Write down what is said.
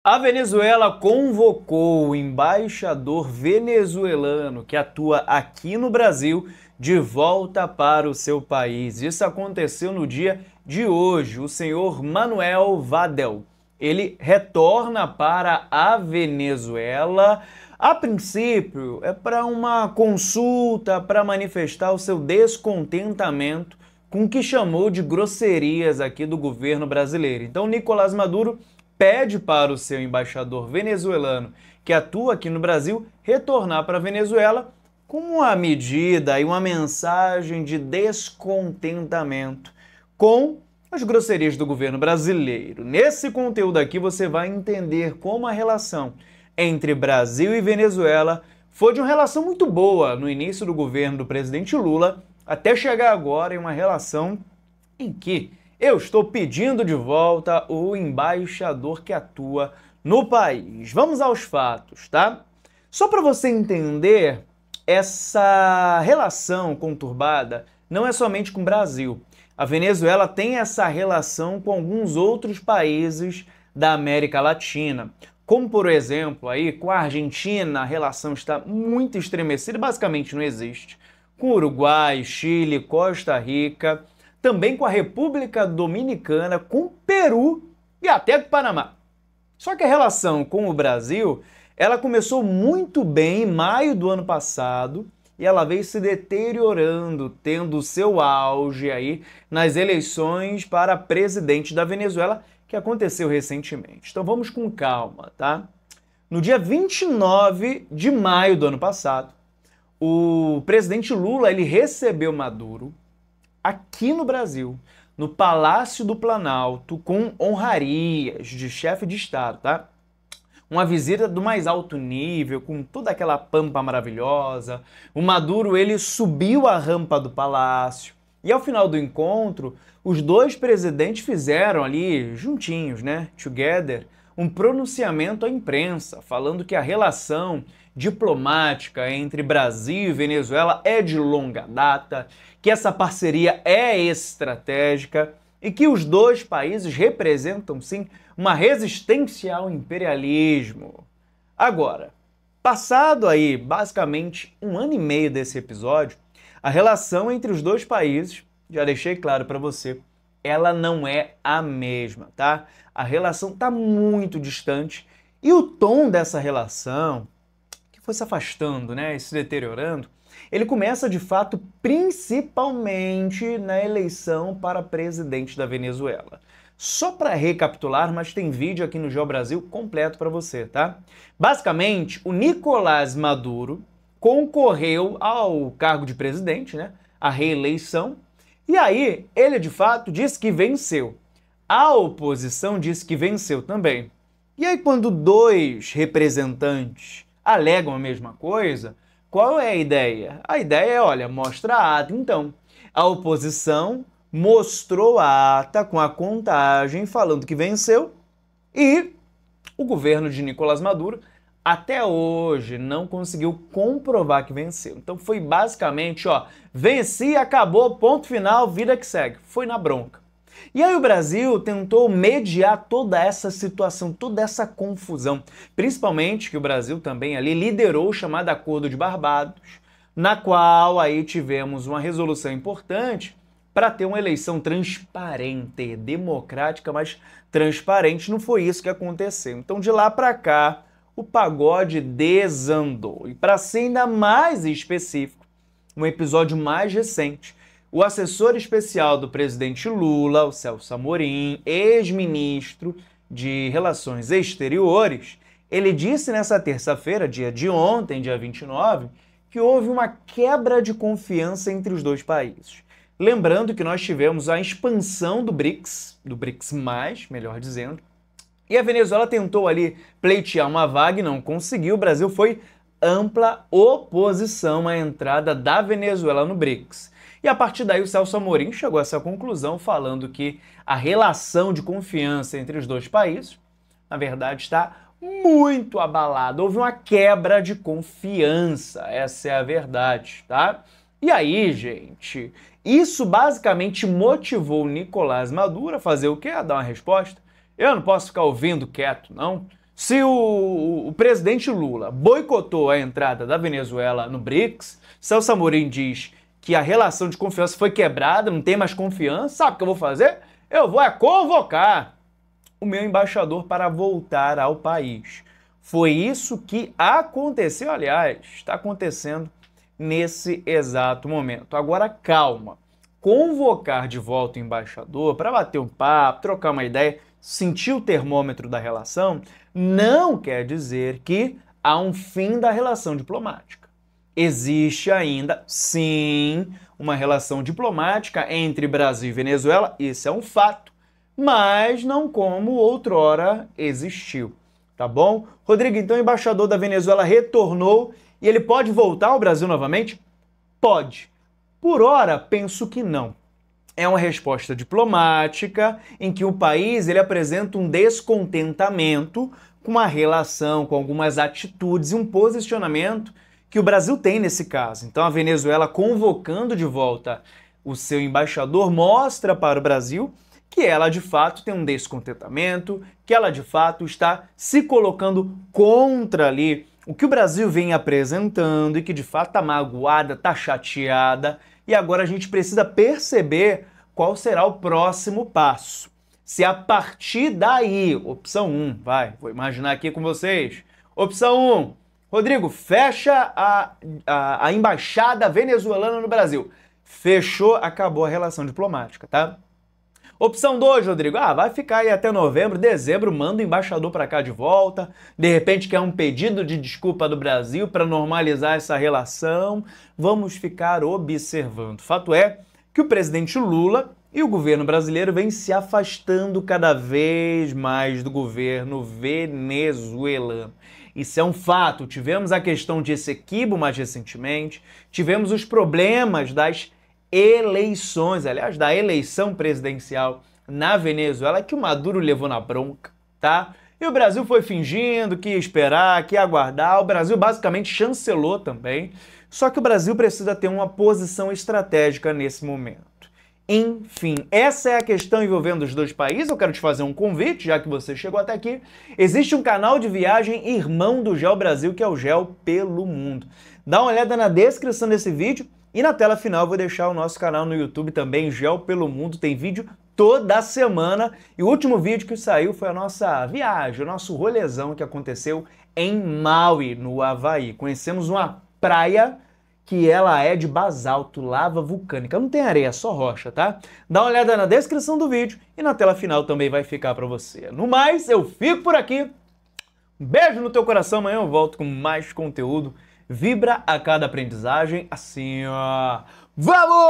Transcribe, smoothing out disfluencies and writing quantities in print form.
A Venezuela convocou o embaixador venezuelano que atua aqui no Brasil de volta para o seu país. Isso aconteceu no dia de hoje. O senhor Manuel Vadel, ele retorna para a Venezuela. A princípio, é para uma consulta, para manifestar o seu descontentamento com o que chamou de grosserias aqui do governo brasileiro. Então, Nicolás Maduro pede para o seu embaixador venezuelano, que atua aqui no Brasil, retornar para a Venezuela como uma medida e uma mensagem de descontentamento com as grosserias do governo brasileiro. Nesse conteúdo aqui você vai entender como a relação entre Brasil e Venezuela foi de uma relação muito boa no início do governo do presidente Lula, até chegar agora em uma relação em que eu estou pedindo de volta o embaixador que atua no país. Vamos aos fatos, tá? Só para você entender, essa relação conturbada não é somente com o Brasil. A Venezuela tem essa relação com alguns outros países da América Latina. Como, por exemplo, aí com a Argentina, a relação está muito estremecida, basicamente não existe. Com o Uruguai, Chile, Costa Rica, também com a República Dominicana, com o Peru e até com o Panamá. Só que a relação com o Brasil, ela começou muito bem em maio do ano passado e ela veio se deteriorando, tendo seu auge aí nas eleições para presidente da Venezuela, que aconteceu recentemente. Então vamos com calma, tá? No dia 29 de maio do ano passado, o presidente Lula, ele recebeu Maduro aqui no Brasil, no Palácio do Planalto, com honrarias de chefe de Estado, tá? Uma visita do mais alto nível, com toda aquela pampa maravilhosa. O Maduro, ele subiu a rampa do palácio. E ao final do encontro, os dois presidentes fizeram ali, juntinhos, né, together, um pronunciamento à imprensa, falando que a relação diplomática entre Brasil e Venezuela é de longa data, que essa parceria é estratégica e que os dois países representam, sim, uma resistência ao imperialismo. Agora, passado aí basicamente 1 ano e meio desse episódio, a relação entre os dois países, já deixei claro para você, ela não é a mesma, tá? A relação está muito distante e o tom dessa relação, que foi se afastando, né, e se deteriorando, ele começa de fato principalmente na eleição para presidente da Venezuela. Só para recapitular, mas tem vídeo aqui no Geo Brasil completo para você, tá? Basicamente, o Nicolás Maduro concorreu ao cargo de presidente, né, à reeleição, e aí ele de fato disse que venceu. A oposição disse que venceu também. E aí quando dois representantes alegam a mesma coisa, qual é a ideia? A ideia é, olha, mostra a ata. Então, a oposição mostrou a ata com a contagem falando que venceu e o governo de Nicolás Maduro até hoje não conseguiu comprovar que venceu. Então foi basicamente, ó, venci, acabou, ponto final, vida que segue. Foi na bronca. E aí o Brasil tentou mediar toda essa situação, toda essa confusão, principalmente que o Brasil também ali liderou o chamado Acordo de Barbados, na qual aí tivemos uma resolução importante para ter uma eleição transparente, democrática, mas transparente. Não foi isso que aconteceu. Então de lá para cá o pagode desandou. E para ser ainda mais específico, um episódio mais recente, o assessor especial do presidente Lula, o Celso Amorim, ex-ministro de Relações Exteriores, ele disse nessa terça-feira, dia de ontem, dia 29, que houve uma quebra de confiança entre os dois países. Lembrando que nós tivemos a expansão do BRICS, melhor dizendo, e a Venezuela tentou ali pleitear uma vaga e não conseguiu. O Brasil foi ampla oposição à entrada da Venezuela no BRICS. E a partir daí o Celso Amorim chegou a essa conclusão falando que a relação de confiança entre os dois países, na verdade, está muito abalada. Houve uma quebra de confiança, essa é a verdade, tá? E aí, gente, isso basicamente motivou o Nicolás Maduro a fazer o quê? A dar uma resposta. Eu não posso ficar ouvindo quieto, não. Se o presidente Lula boicotou a entrada da Venezuela no BRICS, Celso Amorim diz que a relação de confiança foi quebrada, não tem mais confiança, sabe o que eu vou fazer? Eu vou convocar o meu embaixador para voltar ao país. Foi isso que aconteceu, aliás, está acontecendo nesse exato momento. Agora, calma. Convocar de volta o embaixador para bater um papo, trocar uma ideia, sentir o termômetro da relação, não quer dizer que há um fim da relação diplomática. Existe ainda, sim, uma relação diplomática entre Brasil e Venezuela, isso é um fato, mas não como outrora existiu, tá bom? Rodrigo, então o embaixador da Venezuela retornou e ele pode voltar ao Brasil novamente? Pode. Por ora, penso que não. É uma resposta diplomática em que o país ele apresenta um descontentamento com a relação, com algumas atitudes e um posicionamento que o Brasil tem nesse caso. Então a Venezuela convocando de volta o seu embaixador mostra para o Brasil que ela de fato tem um descontentamento, que ela de fato está se colocando contra ali o que o Brasil vem apresentando e que de fato está magoada, está chateada, e agora a gente precisa perceber qual será o próximo passo. Se a partir daí, opção 1, vou imaginar aqui com vocês, opção 1, Rodrigo, fecha a embaixada venezuelana no Brasil. Fechou, acabou a relação diplomática, tá? Opção 2, Rodrigo, vai ficar aí até novembro, dezembro, manda o embaixador para cá de volta, de repente quer um pedido de desculpa do Brasil para normalizar essa relação, vamos ficar observando. Fato é que o presidente Lula e o governo brasileiro vêm se afastando cada vez mais do governo venezuelano. Isso é um fato, tivemos a questão de Essequibo mais recentemente, tivemos os problemas das eleições, aliás, da eleição presidencial na Venezuela, que o Maduro levou na bronca, tá? E o Brasil foi fingindo que ia esperar, que ia aguardar, o Brasil basicamente chancelou também, só que o Brasil precisa ter uma posição estratégica nesse momento. Enfim, essa é a questão envolvendo os dois países. Eu quero te fazer um convite, já que você chegou até aqui. Existe um canal de viagem irmão do GEO Brasil, que é o GEO Pelo Mundo. Dá uma olhada na descrição desse vídeo e na tela final eu vou deixar o nosso canal no YouTube também, GEO Pelo Mundo. Tem vídeo toda semana e o último vídeo que saiu foi a nossa viagem, o nosso rolezão que aconteceu em Maui, no Havaí. Conhecemos uma praia que ela é de basalto, lava vulcânica. Não tem areia, só rocha, tá? Dá uma olhada na descrição do vídeo e na tela final também vai ficar para você. No mais, eu fico por aqui. Um beijo no teu coração, amanhã eu volto com mais conteúdo. Vibra a cada aprendizagem, assim, ó. Vamos!